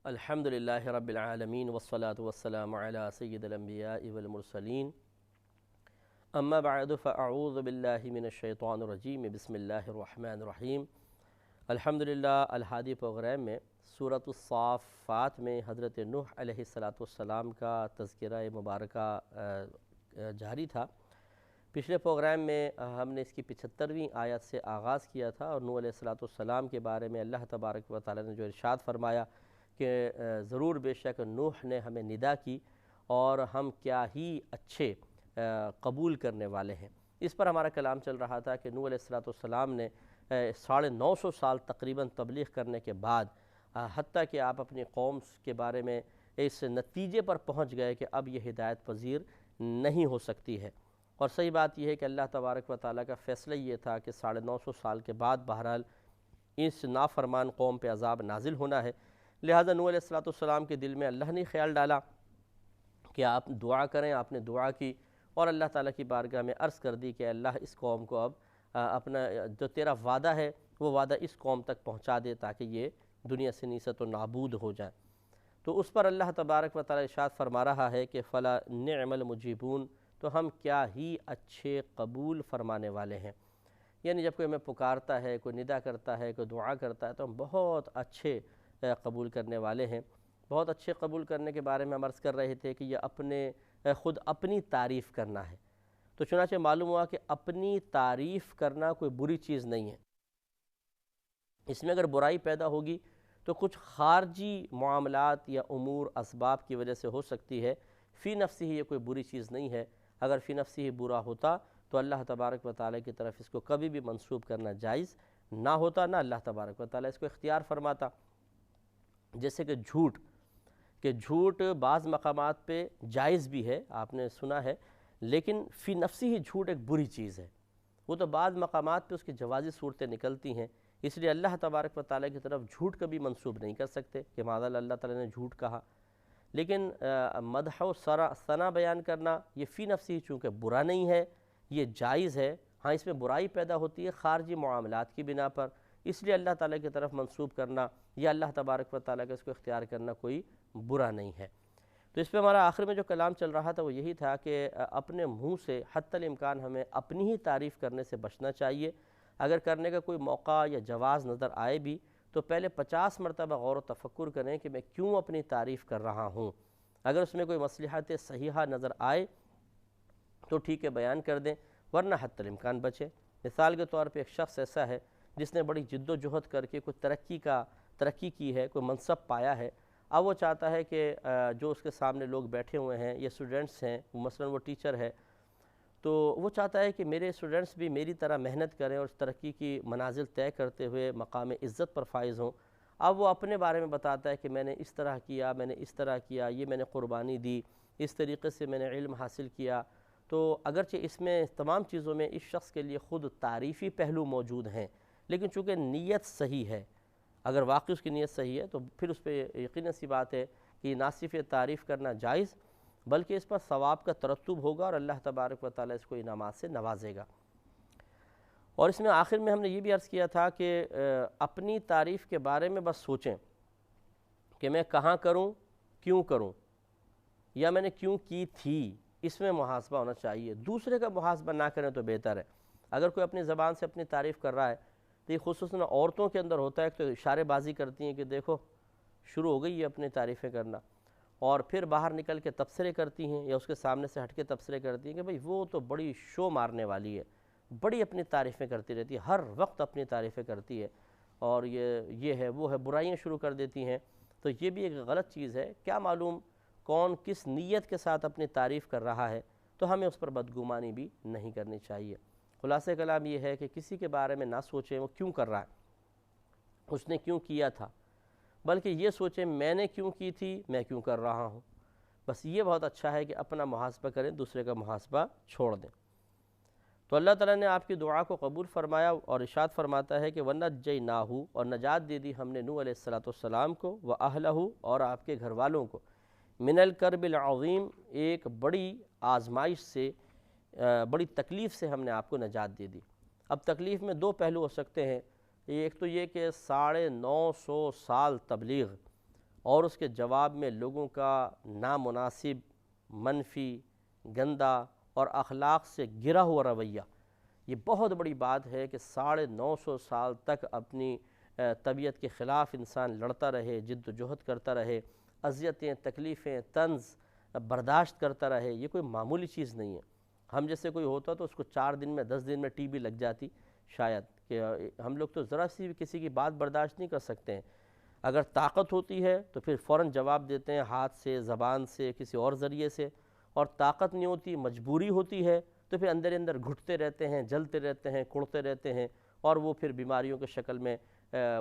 الحمدللہ رب العالمین والصلاة والسلام علی سید الانبیاء والمرسلین اما بعد فاعوذ باللہ من الشیطان الرجیم بسم اللہ الرحمن الرحیم۔ الحمدللہ الہادی پروگرام میں سورۃ الصافات میں حضرت نوح علیہ السلام کا تذکرہ مبارکہ جاری تھا۔ پچھلے پروگرام میں ہم نے اس کی 75ویں آیت سے آغاز کیا تھا اور نوح علیہ السلام کے بارے میں اللہ تبارک و تعالی نے جو ارشاد فرمایا کہ ضرور بے شک نوح نے ہمیں ندا کی اور ہم کیا ہی اچھے قبول کرنے والے ہیں۔ اس پر ہمارا کلام چل رہا تھا کہ نوح علیہ السلام نے 950 سال تقریباً تبلیغ کرنے کے بعد حتیٰ کہ آپ اپنی قوم کے بارے میں اس نتیجے پر پہنچ گئے کہ اب یہ ہدایت پذیر نہیں ہو سکتی ہے، اور صحیح بات یہ ہے کہ اللہ تبارک و تعالیٰ کا فیصلہ یہ تھا کہ 950 سال کے بعد بہرحال اس نافرمان قوم پہ عذاب نازل ہونا ہے۔ لہذا نوح علیہ السلام کے دل میں اللہ نے خیال ڈالا کہ آپ دعا کریں۔ آپ نے دعا کی اور اللہ تعالیٰ کی بارگاہ میں عرض کر دی کہ اللہ اس قوم کو اب اپنا جو تیرا وعدہ ہے وہ وعدہ اس قوم تک پہنچا دے تاکہ یہ دنیا سے نیست و نابود ہو جائیں۔ تو اس پر اللہ تبارک و تعالیٰ ارشاد فرما رہا ہے کہ فلا نعم المجیبون، تو ہم کیا ہی اچھے قبول فرمانے والے ہیں۔ یعنی جب کوئی ہمیں پکارتا ہے، کوئی ندا کرتا ہے، کوئی دعا کرتا ہے تو ہم بہت اچھے قبول کرنے والے ہیں۔ بہت اچھے قبول کرنے کے بارے میں ہم عرض کر رہے تھے کہ یہ خود اپنی تعریف کرنا ہے، تو چنانچہ معلوم ہوا کہ اپنی تعریف کرنا کوئی بری چیز نہیں ہے۔ اس میں اگر برائی پیدا ہوگی تو کچھ خارجی معاملات یا امور اسباب کی وجہ سے ہو سکتی ہے، فی نفسی ہی یہ کوئی بری چیز نہیں ہے۔ اگر فی نفسی ہی برا ہوتا تو اللہ تبارک و تعالیٰ کی طرف اس کو کبھی بھی منسوب کرنا جائز نہ ہوتا، نہ اللہ تبارک و تعالیٰ اس کو اختیار فرماتا۔ جیسے کہ جھوٹ بعض مقامات پہ جائز بھی ہے، آپ نے سنا ہے، لیکن فی نفسی ہی جھوٹ ایک بری چیز ہے۔ وہ تو بعض مقامات پہ اس کی جوازی صورتیں نکلتی ہیں، اس لیے اللہ تبارک و تعالیٰ کی طرف جھوٹ کبھی منسوب نہیں کر سکتے کہ معاذ اللہ تعالیٰ نے جھوٹ کہا۔ لیکن مدح و ثنا بیان کرنا یہ فی نفسی ہی چونکہ برا نہیں ہے، یہ جائز ہے۔ ہاں، اس میں برائی پیدا ہوتی ہے خارجی معاملات کی بنا پر، اس لیے اللہ تعالیٰ کی طرف منسوب کرنا یا اللہ تبارک و تعالیٰ کا اس کو اختیار کرنا کوئی برا نہیں ہے۔ تو اس پہ ہمارا آخر میں جو کلام چل رہا تھا وہ یہی تھا کہ اپنے منہ سے حتی الامکان ہمیں اپنی ہی تعریف کرنے سے بچنا چاہیے۔ اگر کرنے کا کوئی موقع یا جواز نظر آئے بھی تو پہلے 50 مرتبہ غور و تفکر کریں کہ میں کیوں اپنی تعریف کر رہا ہوں۔ اگر اس میں کوئی مصلحت صحیحہ نظر آئے تو ٹھیک ہے، بیان کر دیں، ورنہ حتی الامکان بچیں۔ مثال کے طور پہ ایک شخص ایسا ہے جس نے بڑی جد و جہد کر کے کوئی ترقی کی ہے، کوئی منصب پایا ہے۔ اب وہ چاہتا ہے کہ جو اس کے سامنے لوگ بیٹھے ہوئے ہیں یا اسٹوڈنٹس ہیں، مثلا وہ ٹیچر ہے، تو وہ چاہتا ہے کہ میرے اسٹوڈنٹس بھی میری طرح محنت کریں اور اس ترقی کی منازل طے کرتے ہوئے مقام عزت پر فائز ہوں۔ اب وہ اپنے بارے میں بتاتا ہے کہ میں نے اس طرح کیا، میں نے اس طرح کیا، یہ میں نے قربانی دی، اس طریقے سے میں نے علم حاصل کیا۔ تو اگرچہ اس میں تمام چیزوں میں اس شخص کے لیے خود تعریفی پہلو موجود ہیں، لیکن چونکہ نیت صحیح ہے، اگر واقعی اس کی نیت صحیح ہے تو پھر اس پہ یقیناً سی بات ہے کہ نہ صرف یہ تعریف کرنا جائز بلکہ اس پر ثواب کا ترتب ہوگا اور اللہ تبارک و تعالیٰ اس کو انعامات سے نوازے گا۔ اور اس میں آخر میں ہم نے یہ بھی عرض کیا تھا کہ اپنی تعریف کے بارے میں بس سوچیں کہ میں کہاں کروں، کیوں کروں، یا میں نے کیوں کی تھی، اس میں محاسبہ ہونا چاہیے۔ دوسرے کا محاسبہ نہ کریں تو بہتر ہے۔ اگر کوئی اپنی زبان سے اپنی تعریف کر رہا ہے تو یہ خصوصاً عورتوں کے اندر ہوتا ہے کہ تو اشارے بازی کرتی ہیں کہ دیکھو شروع ہو گئی ہے اپنی تعریفیں کرنا، اور پھر باہر نکل کے تبصرے کرتی ہیں یا اس کے سامنے سے ہٹ کے تبصرے کرتی ہیں کہ بھئی وہ تو بڑی شو مارنے والی ہے، بڑی اپنی تعریفیں کرتی رہتی ہے، ہر وقت اپنی تعریفیں کرتی ہے، اور یہ ہے وہ ہے، برائیاں شروع کر دیتی ہیں۔ تو یہ بھی ایک غلط چیز ہے۔ کیا معلوم کون کس نیت کے ساتھ اپنی تعریف کر رہا ہے، تو ہمیں اس پر بدگمانی بھی نہیں کرنی چاہیے۔ خلاصہ کلام یہ ہے کہ کسی کے بارے میں نہ سوچیں وہ کیوں کر رہا ہے، اس نے کیوں کیا تھا، بلکہ یہ سوچیں میں نے کیوں کی تھی، میں کیوں کر رہا ہوں۔ بس یہ بہت اچھا ہے کہ اپنا محاسبہ کریں، دوسرے کا محاسبہ چھوڑ دیں۔ تو اللہ تعالیٰ نے آپ کی دعا کو قبول فرمایا اور ارشاد فرماتا ہے کہ وَنَجَّيْنَاهُ، اور نجات دے دی ہم نے نوح علیہ السلام کو، وَأَهْلَهُ، اور آپ کے گھر والوں کو، مِنَ الْكَرْبِ الْعَظِيمِ، ایک بڑی آزمائش سے، بڑی تکلیف سے ہم نے آپ کو نجات دے دی۔ اب تکلیف میں دو پہلو ہو سکتے ہیں، ایک تو یہ کہ 950 سال تبلیغ اور اس کے جواب میں لوگوں کا نامناسب، منفی، گندا اور اخلاق سے گرا ہوا رویہ، یہ بہت بڑی بات ہے کہ 950 سال تک اپنی طبیعت کے خلاف انسان لڑتا رہے، جد و جہد کرتا رہے، اذیتیں، تکلیفیں، طنز برداشت کرتا رہے، یہ کوئی معمولی چیز نہیں ہے۔ ہم جیسے کوئی ہوتا تو اس کو 4 دن میں 10 دن میں ٹی بی لگ جاتی شاید، کہ ہم لوگ تو ذرا سی بھی کسی کی بات برداشت نہیں کر سکتے ہیں۔ اگر طاقت ہوتی ہے تو پھر فوراً جواب دیتے ہیں، ہاتھ سے، زبان سے، کسی اور ذریعے سے، اور طاقت نہیں ہوتی، مجبوری ہوتی ہے تو پھر اندر اندر گھٹتے رہتے ہیں، جلتے رہتے ہیں، کڑتے رہتے ہیں، اور وہ پھر بیماریوں کے شکل میں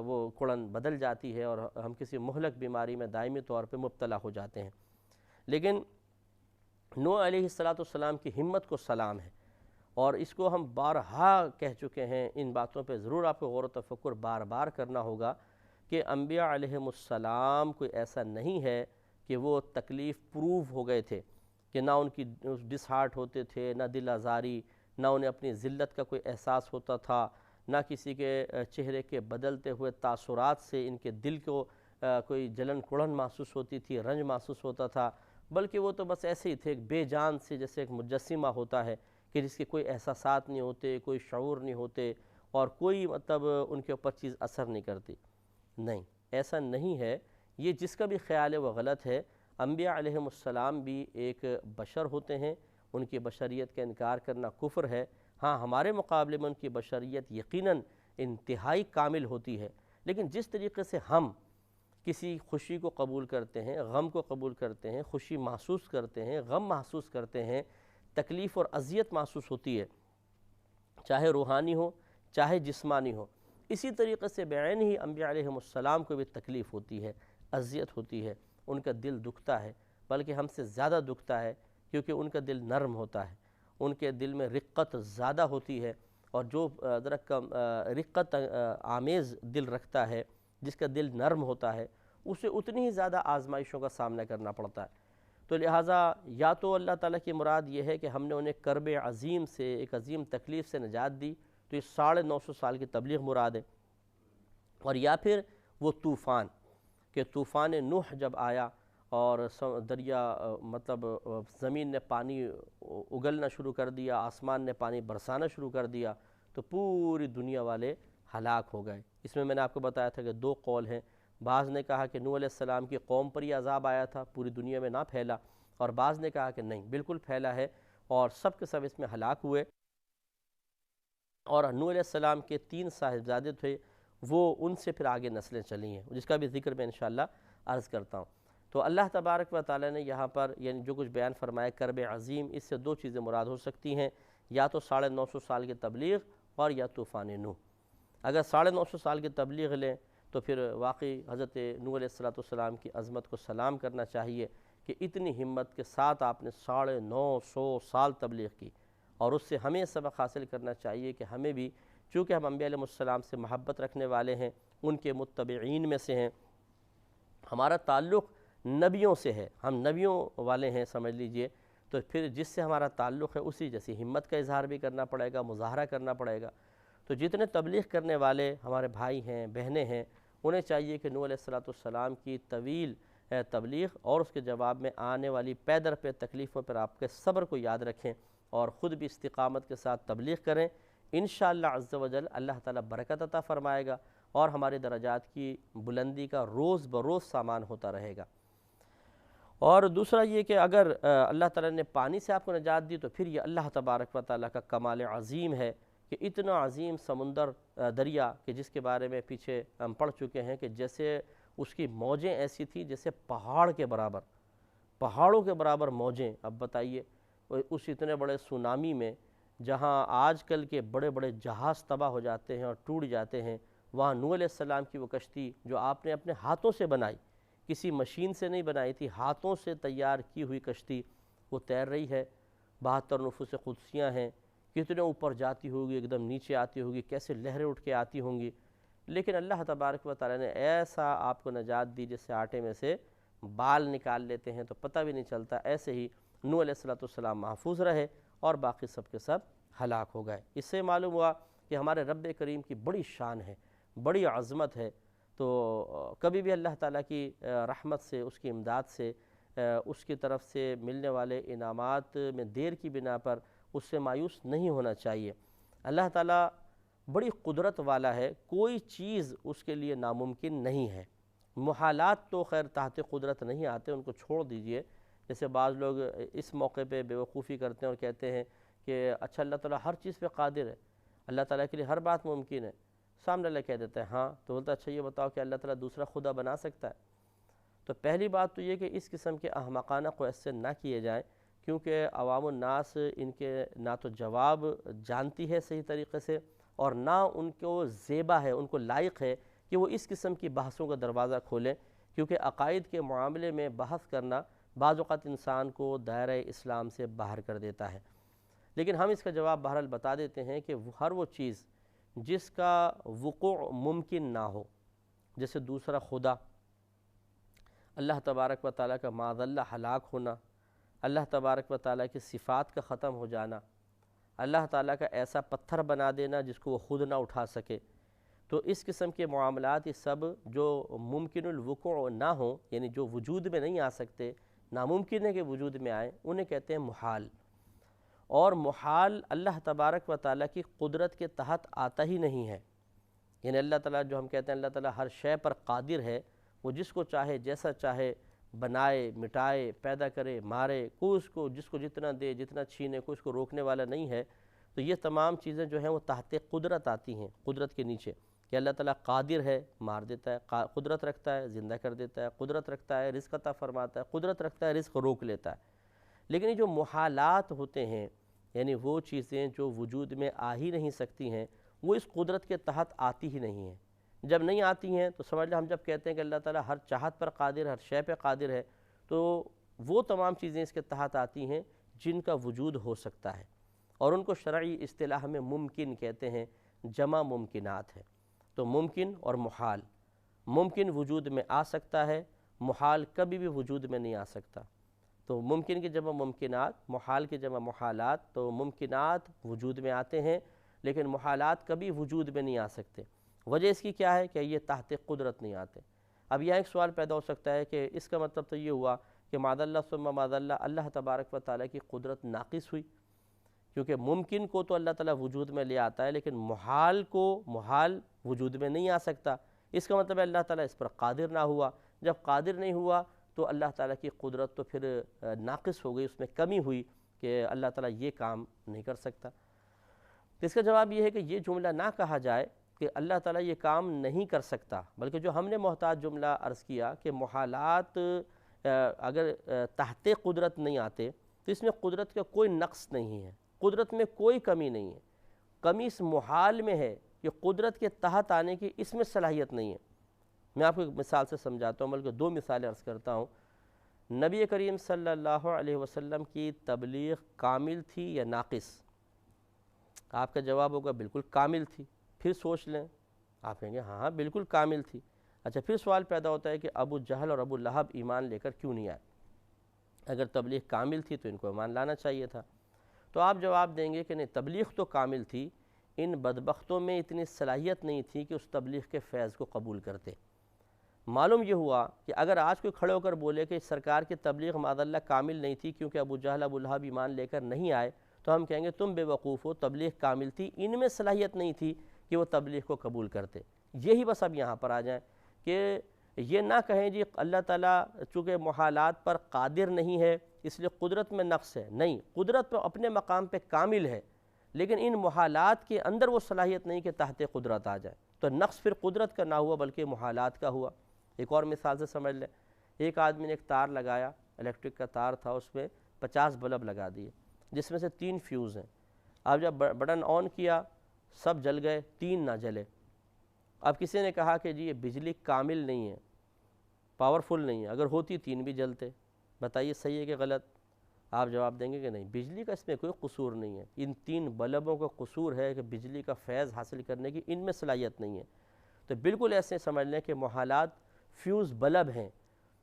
وہ کڑن بدل جاتی ہے اور ہم کسی مہلک بیماری میں دائمی طور پہ مبتلا ہو جاتے ہیں۔ لیکن نوح علیہ السلام کی ہمت کو سلام ہے، اور اس کو ہم بارہا کہہ چکے ہیں۔ ان باتوں پہ ضرور آپ کو غور و تفکر بار بار کرنا ہوگا کہ انبیاء علیہم السلام کوئی ایسا نہیں ہے کہ وہ تکلیف پروف ہو گئے تھے، کہ نہ ان کی ڈس ہارٹ ہوتے تھے، نہ دل آزاری، نہ انہیں اپنی ذلت کا کوئی احساس ہوتا تھا، نہ کسی کے چہرے کے بدلتے ہوئے تاثرات سے ان کے دل کو کوئی جلن کڑن محسوس ہوتی تھی، رنج محسوس ہوتا تھا، بلکہ وہ تو بس ایسے ہی تھے، ایک بے جان سے، جیسے ایک مجسمہ ہوتا ہے کہ جس کے کوئی احساسات نہیں ہوتے، کوئی شعور نہیں ہوتے، اور کوئی ان کے اوپر چیز اثر نہیں کرتی۔ نہیں، ایسا نہیں ہے۔ یہ جس کا بھی خیال ہے وہ غلط ہے۔ انبیاء علیہم السلام بھی ایک بشر ہوتے ہیں، ان کی بشریت کا انکار کرنا کفر ہے۔ ہاں، ہمارے مقابلے میں ان کی بشریت یقیناً انتہائی کامل ہوتی ہے، لیکن جس طریقے سے ہم کسی خوشی کو قبول کرتے ہیں، غم کو قبول کرتے ہیں، خوشی محسوس کرتے ہیں، غم محسوس کرتے ہیں، تکلیف اور اذیت محسوس ہوتی ہے، چاہے روحانی ہو چاہے جسمانی ہو، اسی طریقے سے بعین ہی انبیاء علیہم السلام کو بھی تکلیف ہوتی ہے، اذیت ہوتی ہے، ان کا دل دکھتا ہے، بلکہ ہم سے زیادہ دکھتا ہے، کیونکہ ان کا دل نرم ہوتا ہے، ان کے دل میں رقت زیادہ ہوتی ہے، اور جو رقت آمیز دل رکھتا ہے، جس کا دل نرم ہوتا ہے، اسے اتنی ہی زیادہ آزمائشوں کا سامنا کرنا پڑتا ہے۔ تو لہٰذا یا تو اللہ تعالیٰ کی مراد یہ ہے کہ ہم نے انہیں کرب عظیم سے، ایک عظیم تکلیف سے نجات دی، تو یہ 950 سال کی تبلیغ مراد ہے، اور یا پھر وہ طوفان، کہ طوفان نوح جب آیا اور دریا زمین نے پانی اگلنا شروع کر دیا، آسمان نے پانی برسانا شروع کر دیا، تو پوری دنیا والے ہلاک ہو گئے۔ اس میں نے آپ کو بتایا تھا کہ 2 قول ہیں، بعض نے کہا کہ نوح علیہ السلام کی قوم پر یہ عذاب آیا تھا، پوری دنیا میں نہ پھیلا، اور بعض نے کہا کہ نہیں، بالکل پھیلا ہے، اور سب کے سب اس میں ہلاک ہوئے۔ اور نوح علیہ السلام کے 3 صاحبزادے تھے، وہ ان سے پھر آگے نسلیں چلی ہیں، جس کا بھی ذکر میں انشاءاللہ عرض کرتا ہوں۔ تو اللہ تبارک و تعالیٰ نے یہاں پر یعنی جو کچھ بیان فرمایا کرب عظیم، اس سے 2 چیزیں مراد ہو سکتی ہیں، یا تو 950 سال کی تبلیغ اور یا طوفان نوح۔ اگر 950 سال کی تبلیغ لیں تو پھر واقعی حضرت نوح علیہ السلام کی عظمت کو سلام کرنا چاہیے کہ اتنی ہمت کے ساتھ آپ نے 950 سال تبلیغ کی، اور اس سے ہمیں سبق حاصل کرنا چاہیے کہ ہمیں بھی، چونکہ ہم انبیاء علیہ السلام سے محبت رکھنے والے ہیں، ان کے متبعین میں سے ہیں، ہمارا تعلق نبیوں سے ہے، ہم نبیوں والے ہیں سمجھ لیجئے، تو پھر جس سے ہمارا تعلق ہے اسی جیسی ہمت کا اظہار بھی کرنا پڑے گا، مظاہرہ کرنا پڑے گا۔ تو جتنے تبلیغ کرنے والے ہمارے بھائی ہیں، بہنیں ہیں، انہیں چاہیے کہ نوح علیہ السلام کی طویل تبلیغ اور اس کے جواب میں آنے والی پے در پہ تکلیفوں پر آپ کے صبر کو یاد رکھیں، اور خود بھی استقامت کے ساتھ تبلیغ کریں۔ انشاءاللہ عز و جل اللہ تعالیٰ برکت عطا فرمائے گا، اور ہمارے درجات کی بلندی کا روز بروز سامان ہوتا رہے گا۔ اور دوسرا یہ کہ اگر اللہ تعالیٰ نے پانی سے آپ کو نجات دی تو پھر یہ اللہ تبارک و تعالیٰ کا کمال عظیم ہے کہ اتنا عظیم سمندر، دریا، کہ جس کے بارے میں پیچھے ہم پڑھ چکے ہیں کہ جیسے اس کی موجیں ایسی تھیں جیسے پہاڑ کے برابر، پہاڑوں کے برابر موجیں۔ اب بتائیے اس اتنے بڑے سونامی میں، جہاں آج کل کے بڑے بڑے جہاز تباہ ہو جاتے ہیں اور ٹوٹ جاتے ہیں، وہاں نوح علیہ السلام کی وہ کشتی جو آپ نے اپنے ہاتھوں سے بنائی، کسی مشین سے نہیں بنائی تھی، ہاتھوں سے تیار کی ہوئی کشتی، وہ تیر رہی ہے، 72 نفوس قدسیاں ہیں، کتنے اوپر جاتی ہوگی، ایک دم نیچے آتی ہوگی، کیسے لہریں اٹھ کے آتی ہوں گی، لیکن اللہ تبارک و تعالیٰ نے ایسا آپ کو نجات دی جیسے آٹے میں سے بال نکال لیتے ہیں تو پتہ بھی نہیں چلتا۔ ایسے ہی نوح علیہ السلام محفوظ رہے اور باقی سب کے سب ہلاک ہو گئے۔ اس سے معلوم ہوا کہ ہمارے رب کریم کی بڑی شان ہے، بڑی عظمت ہے، تو کبھی بھی اللہ تعالیٰ کی رحمت سے، اس کی امداد سے، اس کی طرف سے ملنے والے انعامات میں دیر کی بنا پر اس سے مایوس نہیں ہونا چاہیے۔ اللہ تعالیٰ بڑی قدرت والا ہے، کوئی چیز اس کے لیے ناممکن نہیں ہے۔ محالات تو خیر تحت قدرت نہیں آتے، ان کو چھوڑ دیجئے۔ جیسے بعض لوگ اس موقع پہ بیوقوفی کرتے ہیں اور کہتے ہیں کہ اچھا اللہ تعالیٰ ہر چیز پہ قادر ہے، اللہ تعالیٰ کے لیے ہر بات ممکن ہے۔ سامنے اللہ کہہ دیتا ہے ہاں، تو بولتا اچھا یہ بتاؤ کہ اللہ تعالیٰ دوسرا خدا بنا سکتا ہے؟ تو پہلی بات تو یہ کہ اس قسم کے احمقانہ کویسچن نہ کیے جائیں، کیونکہ عوام الناس ان کے نہ تو جواب جانتی ہے صحیح طریقے سے، اور نہ ان کو زیبا ہے، ان کو لائق ہے کہ وہ اس قسم کی بحثوں کا دروازہ کھولیں، کیونکہ عقائد کے معاملے میں بحث کرنا بعض اوقات انسان کو دائرہ اسلام سے باہر کر دیتا ہے۔ لیکن ہم اس کا جواب بہرحال بتا دیتے ہیں کہ ہر وہ چیز جس کا وقوع ممکن نہ ہو، جیسے دوسرا خدا، اللہ تبارک و تعالیٰ کا معاذ اللہ ہلاک ہونا، اللہ تبارک و تعالیٰ کی صفات کا ختم ہو جانا، اللہ تعالیٰ کا ایسا پتھر بنا دینا جس کو وہ خود نہ اٹھا سکے، تو اس قسم کے معاملات یہ سب جو ممکن الوقوع نہ ہوں، یعنی جو وجود میں نہیں آ سکتے، ناممکن ہے کہ وجود میں آئیں، انہیں کہتے ہیں محال۔ اور محال اللہ تبارک و تعالیٰ کی قدرت کے تحت آتا ہی نہیں ہے۔ یعنی اللہ تعالیٰ جو ہم کہتے ہیں اللہ تعالیٰ ہر شے پر قادر ہے، وہ جس کو چاہے جیسا چاہے بنائے، مٹائے، پیدا کرے، مارے، کوئی اس کو جس کو جتنا دے، جتنا چھینے، کوئی اس کو روکنے والا نہیں ہے۔ تو یہ تمام چیزیں جو ہیں وہ تحت قدرت آتی ہیں، قدرت کے نیچے، کہ اللہ تعالیٰ قادر ہے، مار دیتا ہے، قدرت رکھتا ہے، زندہ کر دیتا ہے، قدرت رکھتا ہے، رزق عطا فرماتا ہے، قدرت رکھتا ہے، رزق روک لیتا ہے۔ لیکن یہ جو محالات ہوتے ہیں، یعنی وہ چیزیں جو وجود میں آ ہی نہیں سکتی ہیں، وہ اس قدرت کے تحت آتی ہی نہیں ہیں۔ جب نہیں آتی ہیں تو سمجھ لیں ہم جب کہتے ہیں کہ اللہ تعالیٰ ہر چاہت پر قادر ہے، ہر شے پہ قادر ہے، تو وہ تمام چیزیں اس کے تحت آتی ہیں جن کا وجود ہو سکتا ہے، اور ان کو شرعی اصطلاح میں ممکن کہتے ہیں، جمع ممکنات ہے۔ تو ممکن اور محال، ممکن وجود میں آ سکتا ہے، محال کبھی بھی وجود میں نہیں آ سکتا۔ تو ممکن کی جمع ممکنات، محال کی جمع محالات، تو ممکنات وجود میں آتے ہیں لیکن محالات کبھی وجود میں نہیں آ سکتے۔ وجہ اس کی کیا ہے کہ یہ تحت قدرت نہیں آتے۔ اب یہاں ایک سوال پیدا ہو سکتا ہے کہ اس کا مطلب تو یہ ہوا کہ معاذ اللہ ثم معاذ اللہ، اللہ تبارک و تعالیٰ کی قدرت ناقص ہوئی، کیونکہ ممکن کو تو اللہ تعالیٰ وجود میں لے آتا ہے لیکن محال کو محال وجود میں نہیں آ سکتا۔ اس کا مطلب ہے اللہ تعالیٰ اس پر قادر نہ ہوا۔ جب قادر نہیں ہوا تو اللہ تعالیٰ کی قدرت تو پھر ناقص ہو گئی، اس میں کمی ہوئی کہ اللہ تعالیٰ یہ کام نہیں کر سکتا۔ اس کا جواب یہ ہے کہ یہ جملہ نہ کہا جائے کہ اللہ تعالیٰ یہ کام نہیں کر سکتا، بلکہ جو ہم نے محتاط جملہ عرض کیا کہ محالات اگر تحت قدرت نہیں آتے تو اس میں قدرت کا کوئی نقص نہیں ہے، قدرت میں کوئی کمی نہیں ہے۔ کمی اس محال میں ہے کہ قدرت کے تحت آنے کی اس میں صلاحیت نہیں ہے۔ میں آپ کو ایک مثال سے سمجھاتا ہوں، بلکہ دو مثالیں عرض کرتا ہوں۔ نبی کریم صلی اللہ علیہ وسلم کی تبلیغ کامل تھی یا ناقص؟ آپ کا جواب ہوگا بالکل کامل تھی۔ پھر سوچ لیں، آپ کہیں گے ہاں بالکل کامل تھی۔ اچھا، پھر سوال پیدا ہوتا ہے کہ ابو جہل اور ابو لہب ایمان لے کر کیوں نہیں آئے؟ اگر تبلیغ کامل تھی تو ان کو ایمان لانا چاہیے تھا۔ تو آپ جواب دیں گے کہ نہیں، تبلیغ تو کامل تھی، ان بدبختوں میں اتنی صلاحیت نہیں تھی کہ اس تبلیغ کے فیض کو قبول کرتے۔ معلوم یہ ہوا کہ اگر آج کوئی کھڑے ہو کر بولے کہ سرکار کی تبلیغ معاذ اللہ کامل نہیں تھی کیونکہ ابو جہل ابو لہب ایمان لے کر نہیں آئے، تو ہم کہیں گے تم بے وقوف ہو، تبلیغ کامل تھی، ان میں صلاحیت نہیں تھی کہ وہ تبلیغ کو قبول کرتے۔ یہی بس اب یہاں پر آ جائیں کہ یہ نہ کہیں جی اللہ تعالیٰ چونکہ محالات پر قادر نہیں ہے اس لیے قدرت میں نقص ہے۔ نہیں، قدرت پہ اپنے مقام پہ کامل ہے، لیکن ان محالات کے اندر وہ صلاحیت نہیں کہ تحت قدرت آ جائے، تو نقص پھر قدرت کا نہ ہوا بلکہ محالات کا ہوا۔ ایک اور مثال سے سمجھ لیں، ایک آدمی نے ایک تار لگایا، الیکٹرک کا تار تھا، اس میں 50 بلب لگا دیے جس میں سے 3 فیوز ہیں۔ اب جب بٹن آن کیا سب جل گئے، 3 نہ جلے۔ اب کسی نے کہا کہ جی یہ بجلی کامل نہیں ہے، پاورفل نہیں ہے، اگر ہوتی 3 بھی جلتے، بتائیے صحیح ہے کہ غلط؟ آپ جواب دیں گے کہ نہیں، بجلی کا اس میں کوئی قصور نہیں ہے، ان 3 بلبوں کا قصور ہے کہ بجلی کا فیض حاصل کرنے کی ان میں صلاحیت نہیں ہے۔ تو بالکل ایسے سمجھ لیں کہ محالات فیوز بلب ہیں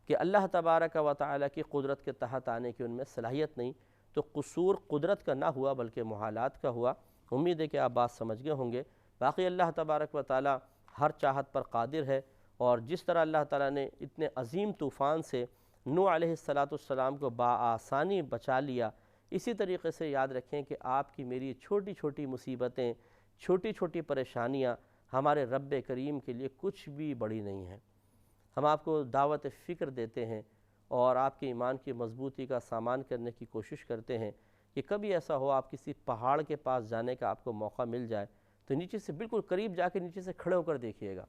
کہ اللہ تبارک و تعالیٰ کی قدرت کے تحت آنے کی ان میں صلاحیت نہیں، تو قصور قدرت کا نہ ہوا بلکہ محالات کا ہوا۔ امید ہے کہ آپ بات سمجھ گئے ہوں گے۔ باقی اللہ تبارک و تعالیٰ ہر چاہت پر قادر ہے، اور جس طرح اللہ تعالیٰ نے اتنے عظیم طوفان سے نوح علیہ السلام کو بآسانی بچا لیا، اسی طریقے سے یاد رکھیں کہ آپ کی میری چھوٹی چھوٹی مصیبتیں، چھوٹی چھوٹی پریشانیاں ہمارے رب کریم کے لیے کچھ بھی بڑی نہیں ہیں۔ ہم آپ کو دعوت فکر دیتے ہیں اور آپ کے ایمان کی مضبوطی کا سامان کرنے کی کوشش کرتے ہیں کہ کبھی ایسا ہو آپ کسی پہاڑ کے پاس جانے کا آپ کو موقع مل جائے تو نیچے سے بالکل قریب جا کے نیچے سے کھڑے ہو کر دیکھیے گا،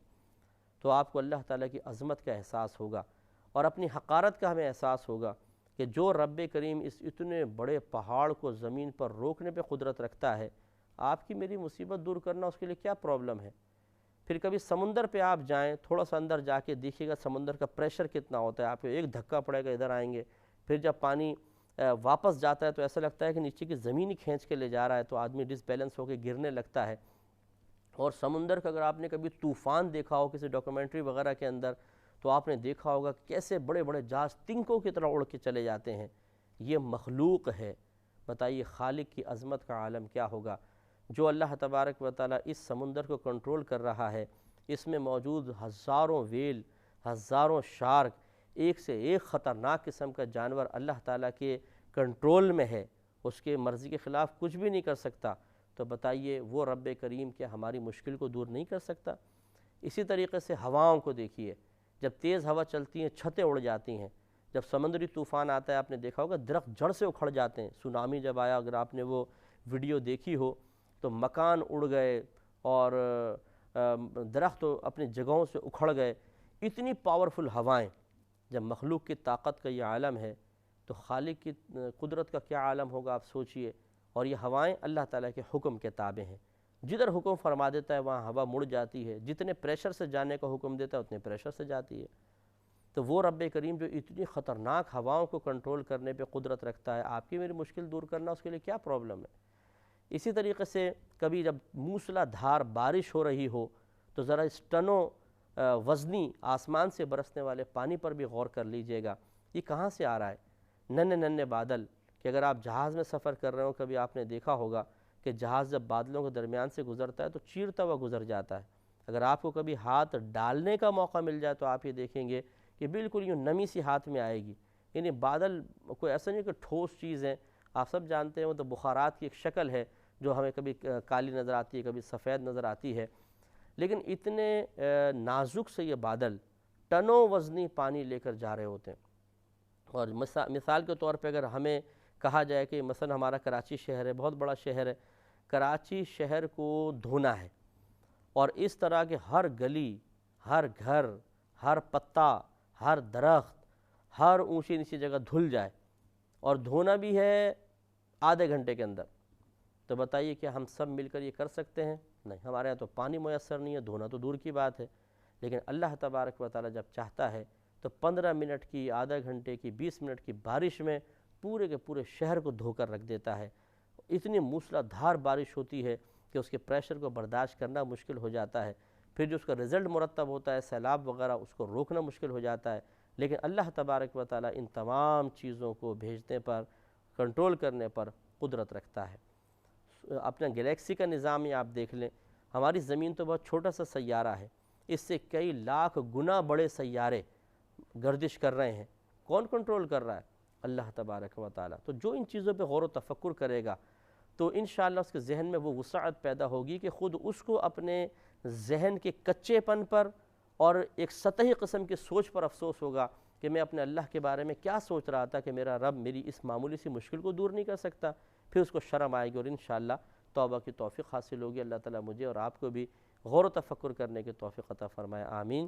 تو آپ کو اللہ تعالیٰ کی عظمت کا احساس ہوگا اور اپنی حقارت کا ہمیں احساس ہوگا کہ جو رب کریم اس اتنے بڑے پہاڑ کو زمین پر روکنے پہ قدرت رکھتا ہے، آپ کی میری مصیبت دور کرنا اس کے لیے کیا پرابلم ہے۔ پھر کبھی سمندر پہ آپ جائیں، تھوڑا سا اندر جا کے دیکھیے گا سمندر کا پریشر کتنا ہوتا ہے، آپ کو ایک دھکا پڑے گا ادھر آئیں گے، پھر جب پانی واپس جاتا ہے تو ایسا لگتا ہے کہ نیچے کی زمین ہی کھینچ کے لے جا رہا ہے، تو آدمی ڈس بیلنس ہو کے گرنے لگتا ہے۔ اور سمندر کا اگر آپ نے کبھی طوفان دیکھا ہو کسی ڈاکومنٹری وغیرہ کے اندر تو آپ نے دیکھا ہوگا کیسے بڑے بڑے جہاز تنکوں کی طرح اڑ کے چلے جاتے ہیں۔ یہ مخلوق ہے، بتائیے خالق کی عظمت کا عالم کیا ہوگا۔ جو اللہ تبارک و تعالیٰ اس سمندر کو کنٹرول کر رہا ہے، اس میں موجود ہزاروں ویل، ہزاروں شارک، ایک سے ایک خطرناک قسم کا جانور اللہ تعالیٰ کے کنٹرول میں ہے، اس کے مرضی کے خلاف کچھ بھی نہیں کر سکتا، تو بتائیے وہ رب کریم کیا ہماری مشکل کو دور نہیں کر سکتا۔ اسی طریقے سے ہواؤں کو دیکھیے، جب تیز ہوا چلتی ہیں چھتیں اڑ جاتی ہیں، جب سمندری طوفان آتا ہے آپ نے دیکھا ہوگا درخت جڑ سے اکھڑ جاتے ہیں۔ سونامی جب آیا اگر آپ نے وہ ویڈیو دیکھی ہو تو مکان اڑ گئے اور درخت اپنی جگہوں سے اکھڑ گئے۔ اتنی پاورفل ہوائیں، جب مخلوق کی طاقت کا یہ عالم ہے تو خالق کی قدرت کا کیا عالم ہوگا آپ سوچئے۔ اور یہ ہوائیں اللہ تعالیٰ کے حکم کے تابع ہیں، جدھر حکم فرما دیتا ہے وہاں ہوا مڑ جاتی ہے، جتنے پریشر سے جانے کا حکم دیتا ہے اتنے پریشر سے جاتی ہے۔ تو وہ رب کریم جو اتنی خطرناک ہواؤں کو کنٹرول کرنے پہ قدرت رکھتا ہے، آپ کی میری مشکل دور کرنا اس کے لیے کیا پرابلم ہے۔ اسی طریقے سے کبھی جب موسلا دھار بارش ہو رہی ہو تو ذرا اس ٹنوں وزنی آسمان سے برسنے والے پانی پر بھی غور کر لیجئے گا، یہ کہاں سے آ رہا ہے۔ ننھے ننھے بادل کہ اگر آپ جہاز میں سفر کر رہے ہو کبھی آپ نے دیکھا ہوگا کہ جہاز جب بادلوں کے درمیان سے گزرتا ہے تو چیرتا ہوا گزر جاتا ہے۔ اگر آپ کو کبھی ہاتھ ڈالنے کا موقع مل جائے تو آپ یہ دیکھیں گے کہ بالکل یوں نمی سی ہاتھ میں آئے گی۔ یعنی بادل کوئی ایسا نہیں کہ ٹھوس چیز ہے، آپ سب جانتے ہیں وہ تو بخارات کی ایک شکل ہے جو ہمیں کبھی کالی نظر آتی ہے، کبھی سفید نظر آتی ہے، لیکن اتنے نازک سے یہ بادل ٹنوں وزنی پانی لے کر جا رہے ہوتے ہیں۔ اور مثال کے طور پہ اگر ہمیں کہا جائے کہ مثلا ہمارا کراچی شہر ہے، بہت بڑا شہر ہے، کراچی شہر کو دھونا ہے اور اس طرح کے ہر گلی، ہر گھر، ہر پتا، ہر درخت، ہر اونچی نیچی جگہ دھل جائے اور دھونا بھی ہے آدھے گھنٹے کے اندر، تو بتائیے کہ ہم سب مل کر یہ کر سکتے ہیں؟ نہیں، ہمارے یہاں تو پانی میسر نہیں ہے، دھونا تو دور کی بات ہے۔ لیکن اللہ تبارک و تعالیٰ جب چاہتا ہے تو 15 منٹ کی، آدھا گھنٹے کی، 20 منٹ کی بارش میں پورے کے پورے شہر کو دھو کر رکھ دیتا ہے۔ اتنی موسلا دھار بارش ہوتی ہے کہ اس کے پریشر کو برداشت کرنا مشکل ہو جاتا ہے، پھر جو اس کا رزلٹ مرتب ہوتا ہے سیلاب وغیرہ، اس کو روکنا مشکل ہو جاتا ہے۔ لیکن اللہ تبارک و تعالیٰ ان تمام چیزوں کو بھیجنے پر، کنٹرول کرنے پر قدرت رکھتا ہے۔ اپنا گلیکسی کا نظام ہی آپ دیکھ لیں، ہماری زمین تو بہت چھوٹا سا سیارہ ہے، اس سے کئی لاکھ گنا بڑے سیارے گردش کر رہے ہیں۔ کون کنٹرول کر رہا ہے؟ اللہ تبارک و تعالیٰ۔ تو جو ان چیزوں پہ غور و تفکر کرے گا تو انشاءاللہ اس کے ذہن میں وہ وسعت پیدا ہوگی کہ خود اس کو اپنے ذہن کے کچے پن پر اور ایک سطحی قسم کی سوچ پر افسوس ہوگا کہ میں اپنے اللہ کے بارے میں کیا سوچ رہا تھا کہ میرا رب میری اس معمولی سی مشکل کو دور نہیں کر سکتا۔ پھر اس کو شرم آئے گی اور انشاءاللہ توبہ کی توفیق حاصل ہوگی۔ اللہ تعالیٰ مجھے اور آپ کو بھی غور و تفکر کرنے کی توفیق عطا فرمائے، آمین۔